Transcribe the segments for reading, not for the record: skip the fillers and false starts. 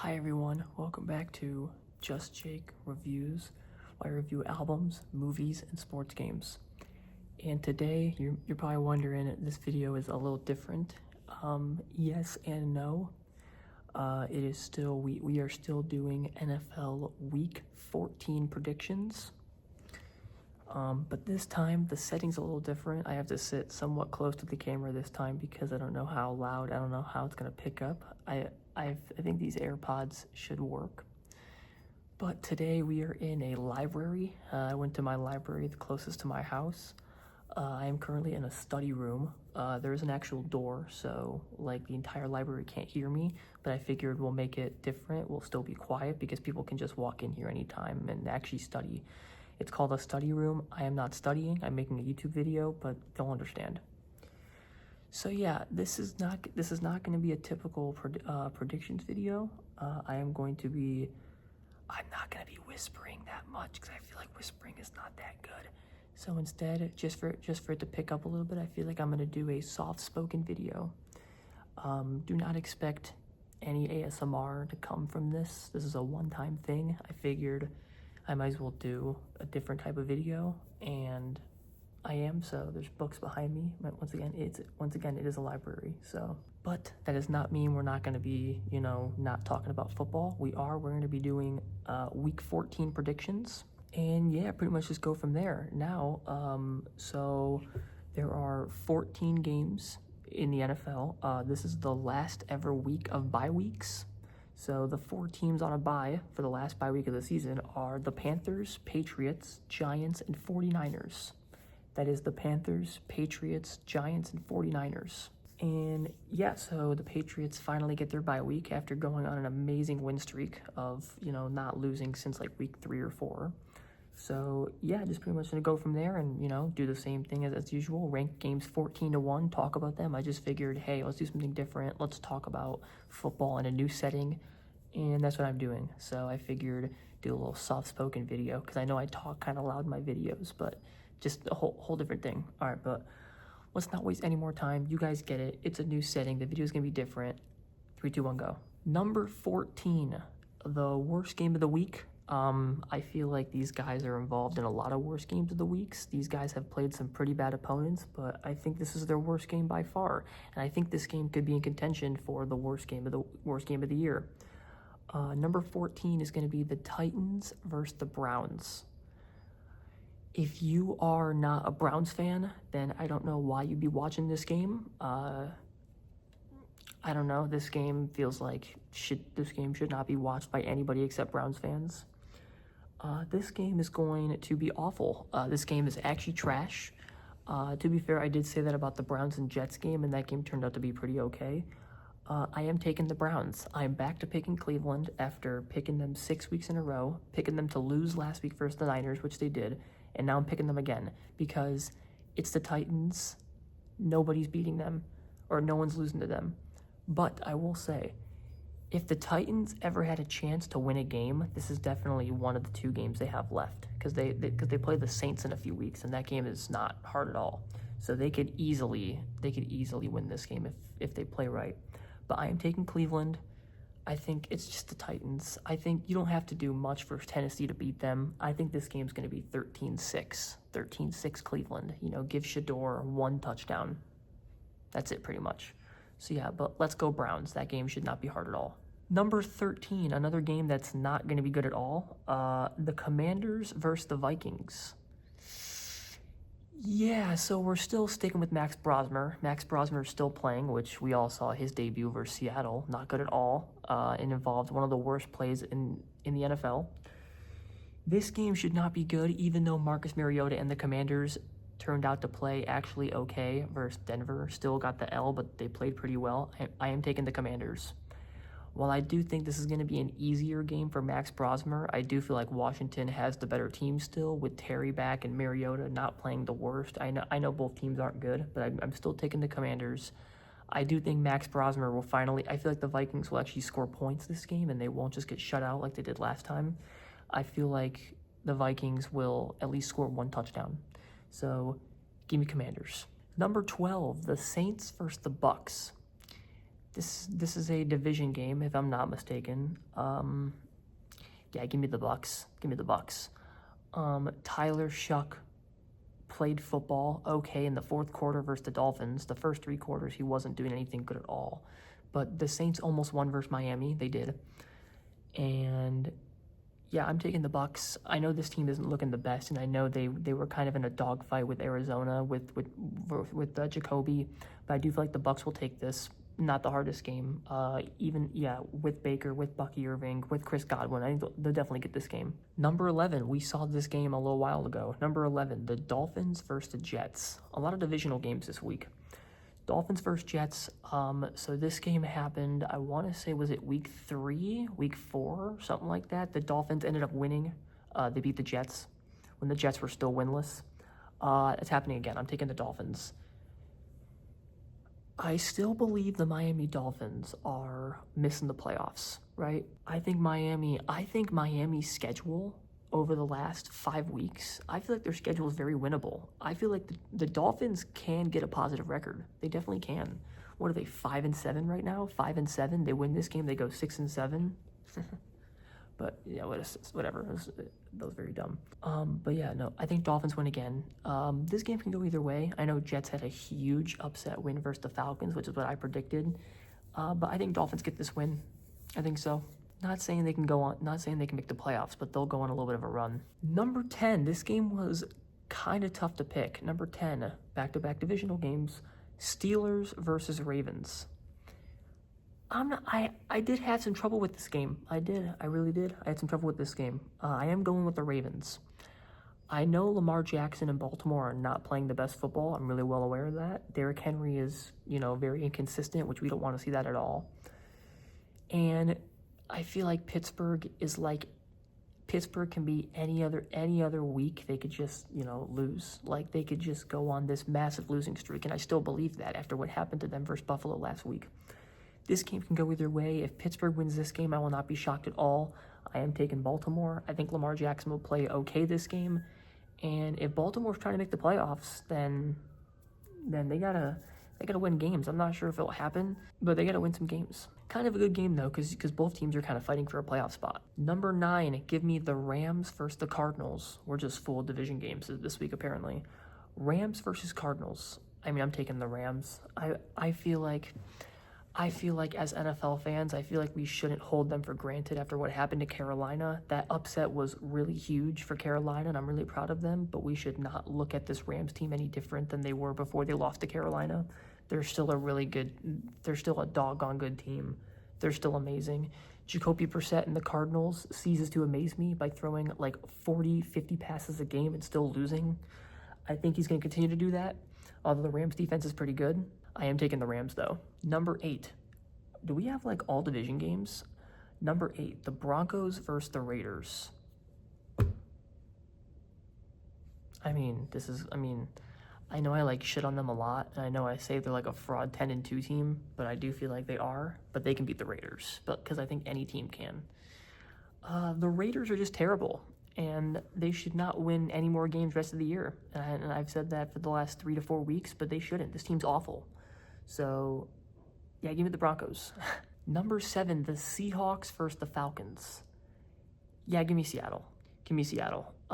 Hi everyone, welcome back to Just Jake Reviews, where I review albums, movies, and sports games. And today, you're probably wondering, this video is a little different. Yes and no. It is still, we are still doing NFL Week 14 predictions. But this time, the setting's a little different. I have to sit somewhat close to the camera this time because I don't know how loud, I don't know how it's going to pick up. I think these AirPods should work. But today we are in a library. I went to my library, the closest to my house. I am currently in a study room. There is an actual door, so like the entire library can't hear me, but I figured we'll make it different. We'll still be quiet because people can just walk in here anytime and actually study. It's called a study room. I am not studying. I'm making a YouTube video, but they'll understand. So yeah, this is not going to be a typical predictions video. I'm not going to be whispering that much because I feel like whispering is not that good. So instead, just for it to pick up a little bit, I feel like I'm going to do a soft-spoken video. Do not expect any ASMR to come from this. This is a one-time thing. I figured I might as well do a different type of video, and I am. So there's books behind me. But once again, it is a library. So, but that does not mean we're not going to be, not talking about football. We're going to be doing Week 14 predictions, and yeah, pretty much just go from there. Now, so there are 14 games in the NFL. This is the last ever week of bye weeks. So the 4 teams on a bye for the last bye week of the season are the Panthers, Patriots, Giants, and 49ers. That is the Panthers, Patriots, Giants, and 49ers. And yeah, so the Patriots finally get their bye week after going on an amazing win streak of, not losing since like week 3 or 4. So yeah, just pretty much gonna go from there and, do the same thing as usual, rank games 14-1, talk about them. I just figured, hey, let's do something different. Let's talk about football in a new setting. And that's what I'm doing. So I figured do a little soft-spoken video because I know I talk kind of loud in my videos, but just a whole different thing. All right, but let's not waste any more time. You guys get it. It's a new setting. The video is going to be different. 3, 2, 1, go. Number 14, the worst game of the week. I feel like these guys are involved in a lot of worst games of the weeks. These guys have played some pretty bad opponents, but I think this is their worst game by far. And I think this game could be in contention for the worst game of the year. Number 14 is going to be the Titans versus the Browns. If you are not a Browns fan, then I don't know why you'd be watching this game. I don't know. This game feels like this game should not be watched by anybody except Browns fans. This game is going to be awful. This game is actually trash. To be fair, I did say that about the Browns and Jets game, and that game turned out to be pretty okay. I am taking the Browns. I'm back to picking Cleveland after picking them 6 weeks in a row, picking them to lose last week versus the Niners, which they did, and now I'm picking them again because it's the Titans. Nobody's beating them, or no one's losing to them. But I will say, if the Titans ever had a chance to win a game, this is definitely one of the 2 games they have left because they play the Saints in a few weeks, and that game is not hard at all. So they could easily win this game if they play right. But I am taking Cleveland. I think it's just the Titans. I think you don't have to do much for Tennessee to beat them. I think this game's going to be 13-6. 13-6 Cleveland. Give Shador 1 touchdown. That's it pretty much. So yeah, but let's go Browns. That game should not be hard at all. Number 13, another game that's not going to be good at all. The Commanders versus the Vikings. Yeah, so we're still sticking with Max Brosmer. Max Brosmer is still playing, which we all saw his debut versus Seattle. Not good at all. It involved one of the worst plays in the NFL. This game should not be good, even though Marcus Mariota and the Commanders turned out to play actually okay versus Denver. Still got the L, but they played pretty well. I am taking the Commanders. While I do think this is going to be an easier game for Max Brosmer, I do feel like Washington has the better team still with Terry back and Mariota not playing the worst. I know both teams aren't good, but I'm still taking the Commanders. I do think Max Brosmer will finally... I feel like the Vikings will actually score points this game and they won't just get shut out like they did last time. I feel like the Vikings will at least score 1 touchdown. So give me Commanders. Number 12, the Saints versus the Bucks. This is a division game, if I'm not mistaken. Yeah, give me the Bucks. Give me the Bucks. Tyler Shuck played football okay in the fourth quarter versus the Dolphins. The first 3 quarters, he wasn't doing anything good at all. But the Saints almost won versus Miami. They did. And yeah, I'm taking the Bucks. I know this team isn't looking the best, and I know they were kind of in a dogfight with Arizona with Jacoby. But I do feel like the Bucks will take this. Not the hardest game. With Baker, with Bucky Irving, with Chris Godwin, I think they'll definitely get this game. Number 11, we saw this game a little while ago. Number 11, the Dolphins versus the Jets. A lot of divisional games this week. Dolphins versus Jets. So this game happened, I want to say, was it week 3, week 4, something like that? The Dolphins ended up winning. They beat the Jets when the Jets were still winless. It's happening again. I'm taking the Dolphins. I still believe the Miami Dolphins are missing the playoffs, right? I think Miami's schedule over the last 5 weeks, I feel like their schedule is very winnable. I feel like the Dolphins can get a positive record. They definitely can. What are they, 5-7 right now? 5-7. They win this game, they go 6-7. But yeah, whatever. That was very dumb. But yeah, no, I think Dolphins win again. This game can go either way. I know Jets had a huge upset win versus the Falcons, which is what I predicted. But I think Dolphins get this win. I think so. Not saying they can make the playoffs, but they'll go on a little bit of a run. Number 10, this game was kind of tough to pick. Number 10, back-to-back divisional games, Steelers versus Ravens. I did have some trouble with this game. I really did. I had some trouble with this game. I am going with the Ravens. I know Lamar Jackson and Baltimore are not playing the best football. I'm really well aware of that. Derrick Henry is, very inconsistent, which we don't want to see that at all. And I feel like Pittsburgh can be any other week. They could just, lose. Like, they could just go on this massive losing streak, and I still believe that after what happened to them versus Buffalo last week. This game can go either way. If Pittsburgh wins this game, I will not be shocked at all. I am taking Baltimore. I think Lamar Jackson will play okay this game. And if Baltimore's trying to make the playoffs, then they gotta win games. I'm not sure if it'll happen, but they gotta win some games. Kind of a good game though, because both teams are kind of fighting for a playoff spot. Number 9, give me the Rams versus the Cardinals. We're just full division games this week apparently. Rams versus Cardinals. I mean, I'm taking the Rams. I feel like as NFL fans, I feel like we shouldn't hold them for granted after what happened to Carolina. That upset was really huge for Carolina, and I'm really proud of them, but we should not look at this Rams team any different than they were before they lost to Carolina. They're still a doggone good team. They're still amazing. Jacoby Brissett and the Cardinals ceases to amaze me by throwing like 40, 50 passes a game and still losing. I think he's going to continue to do that, although the Rams defense is pretty good. I am taking the Rams, though. Number 8. Do we have, all division games? Number 8, the Broncos versus the Raiders. I know I, shit on them a lot, and I know I say they're, a fraud 10-2 team, but I do feel like they are. But they can beat the Raiders, because I think any team can. The Raiders are just terrible, and they should not win any more games rest of the year. And I've said that for the last 3 to 4 weeks, but they shouldn't. This team's awful. So, yeah, give me the Broncos. Number 7, the Seahawks versus the Falcons. Yeah, give me Seattle.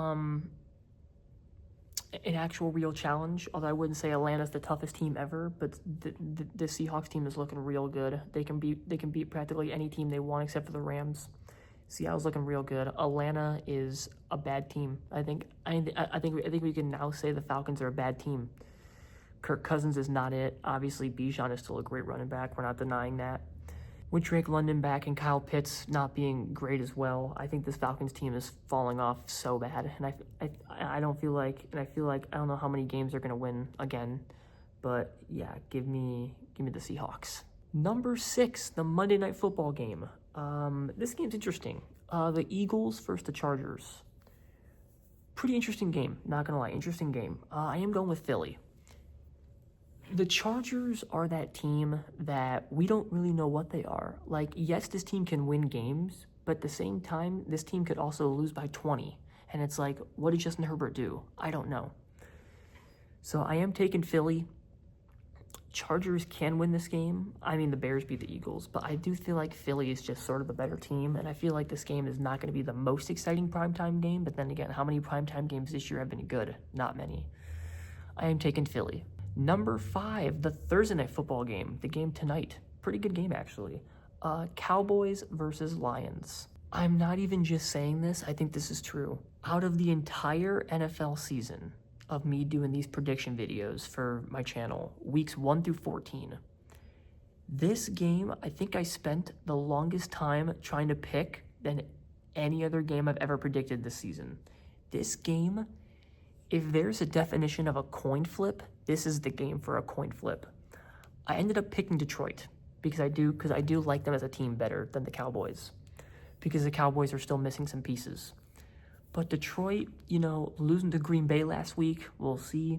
An actual real challenge, although I wouldn't say Atlanta's the toughest team ever, but the Seahawks team is looking real good. They can beat practically any team they want except for the Rams. Seattle's looking real good. Atlanta is a bad team. I think we can now say the Falcons are a bad team. Kirk Cousins is not it. Obviously, Bijan is still a great running back. We're not denying that. With Drake London back and Kyle Pitts not being great as well, I think this Falcons team is falling off so bad. And I feel like I don't know how many games they're going to win again. But yeah, give me the Seahawks. Number 6, the Monday Night Football game. This game's interesting. The Eagles versus the Chargers. Pretty interesting game. Not going to lie, interesting game. I am going with Philly. The Chargers are that team that we don't really know what they are. Yes, this team can win games, but at the same time, this team could also lose by 20. And it's what did Justin Herbert do? I don't know. So I am taking Philly. Chargers can win this game. I mean, the Bears beat the Eagles, but I do feel like Philly is just sort of the better team, and I feel like this game is not going to be the most exciting primetime game, but then again, how many primetime games this year have been good? Not many. I am taking Philly. Number 5, the Thursday night football game, the game tonight. Pretty good game, actually. Cowboys versus Lions. I'm not even just saying this, I think this is true. Out of the entire NFL season of me doing these prediction videos for my channel, weeks 1 through 14, this game, I think I spent the longest time trying to pick than any other game I've ever predicted this season. This game, if there's a definition of a coin flip, this is the game for a coin flip. I ended up picking Detroit because I do like them as a team better than the Cowboys, because the Cowboys are still missing some pieces. But Detroit, losing to Green Bay last week, we'll see.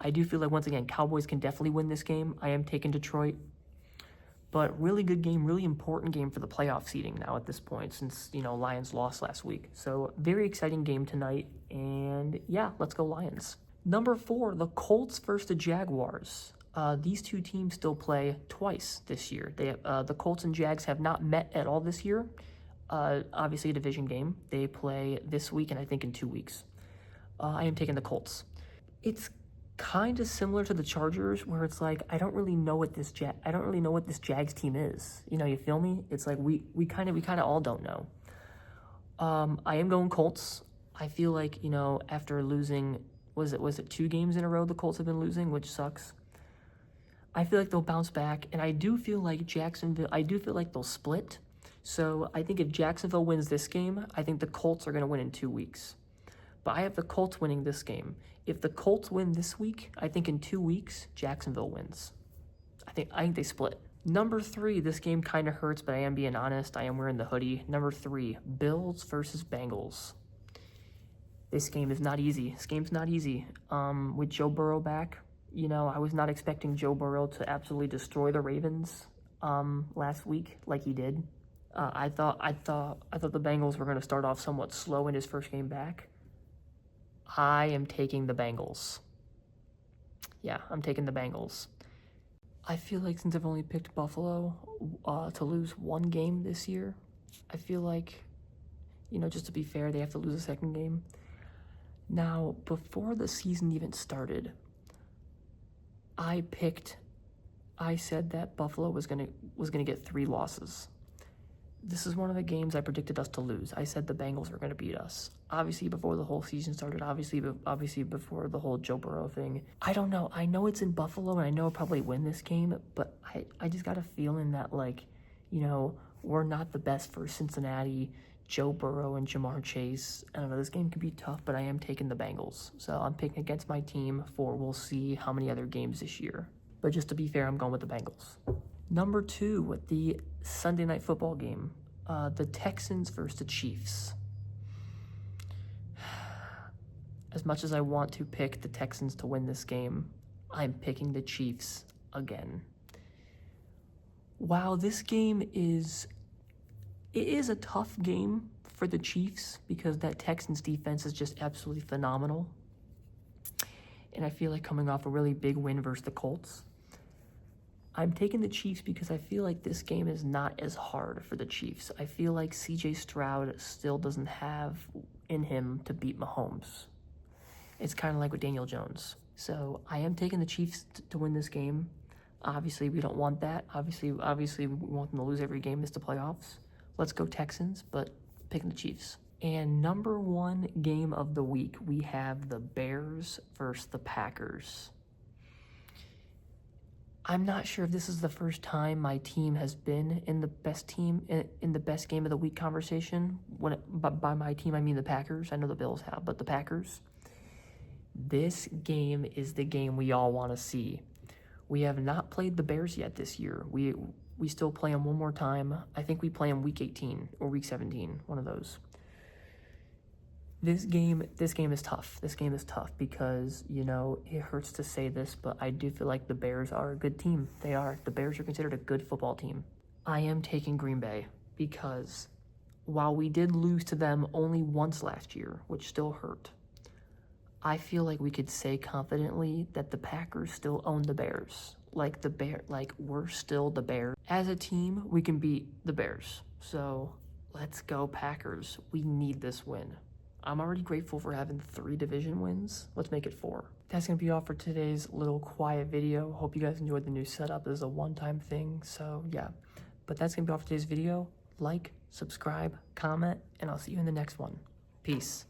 I do feel like, once again, Cowboys can definitely win this game. I am taking Detroit. But really good game, really important game for the playoff seeding now at this point, since, Lions lost last week. So very exciting game tonight. And yeah, let's go Lions. Number 4, the Colts versus the Jaguars. These two teams still play twice this year. The Colts and Jags have not met at all this year. Obviously a division game. They play this week and I think in 2 weeks. I am taking the Colts. It's kind of similar to the Chargers, where it's like I don't really know what this Jags team is. You feel me? It's like we kind of all don't know. I am going Colts. I feel like, after losing, was it 2 games in a row the Colts have been losing, which sucks. I feel like they'll bounce back, and I do feel like they'll split. So I think if Jacksonville wins this game, I think the Colts are going to win in 2 weeks. But I have the Colts winning this game. If the Colts win this week, I think in 2 weeks, Jacksonville wins. I think they split. Number 3, this game kind of hurts, but I am being honest. I am wearing the hoodie. Number 3, Bills versus Bengals. This game is not easy. With Joe Burrow back, I was not expecting Joe Burrow to absolutely destroy the Ravens last week like he did. I thought the Bengals were going to start off somewhat slow in his first game back. I am taking the Bengals. Yeah, I'm taking the Bengals. I feel like since I've only picked Buffalo to lose 1 game this year, I feel like, just to be fair, they have to lose a second game. Now, before the season even started, I said that Buffalo was gonna get 3 losses. This is one of the games I predicted us to lose. I said the Bengals were going to beat us. Obviously, before the whole season started. Obviously before the whole Joe Burrow thing. I don't know. I know it's in Buffalo, and I know I'll probably win this game. But I just got a feeling that, we're not the best for Cincinnati, Joe Burrow, and Jamar Chase. I don't know. This game could be tough, but I am taking the Bengals. So I'm picking against my team for we'll see how many other games this year. But just to be fair, I'm going with the Bengals. Number 2, the Sunday night football game, the Texans versus the Chiefs. As much as I want to pick the Texans to win this game, I'm picking the Chiefs again. Wow, this game is a tough game for the Chiefs because that Texans defense is just absolutely phenomenal. And I feel like coming off a really big win versus the Colts, I'm taking the Chiefs because I feel like this game is not as hard for the Chiefs. I feel like CJ Stroud still doesn't have in him to beat Mahomes. It's kind of like with Daniel Jones. So I am taking the Chiefs to win this game. Obviously, we don't want that. Obviously, we want them to lose every game, miss the playoffs. Let's go Texans, but picking the Chiefs. And number 1 game of the week, we have the Bears versus the Packers. I'm not sure if this is the first time my team has been in the best team in the best game of the week conversation. But by my team, I mean the Packers. I know the Bills have, but the Packers. This game is the game we all want to see. We have not played the Bears yet this year. We still play them one more time. I think we play them week 18 or week 17, one of those. This game is tough. This game is tough because, it hurts to say this, but I do feel like the Bears are a good team. They are. The Bears are considered a good football team. I am taking Green Bay because while we did lose to them only once last year, which still hurt, I feel like we could say confidently that the Packers still own the Bears. like the Bear, like we're still the Bears. As a team, we can beat the Bears. So let's go Packers. We need this win. I'm already grateful for having 3 division wins. Let's make it 4. That's going to be all for today's little quiet video. Hope you guys enjoyed the new setup. This is a one-time thing, so yeah. But that's going to be all for today's video. Like, subscribe, comment, and I'll see you in the next one. Peace.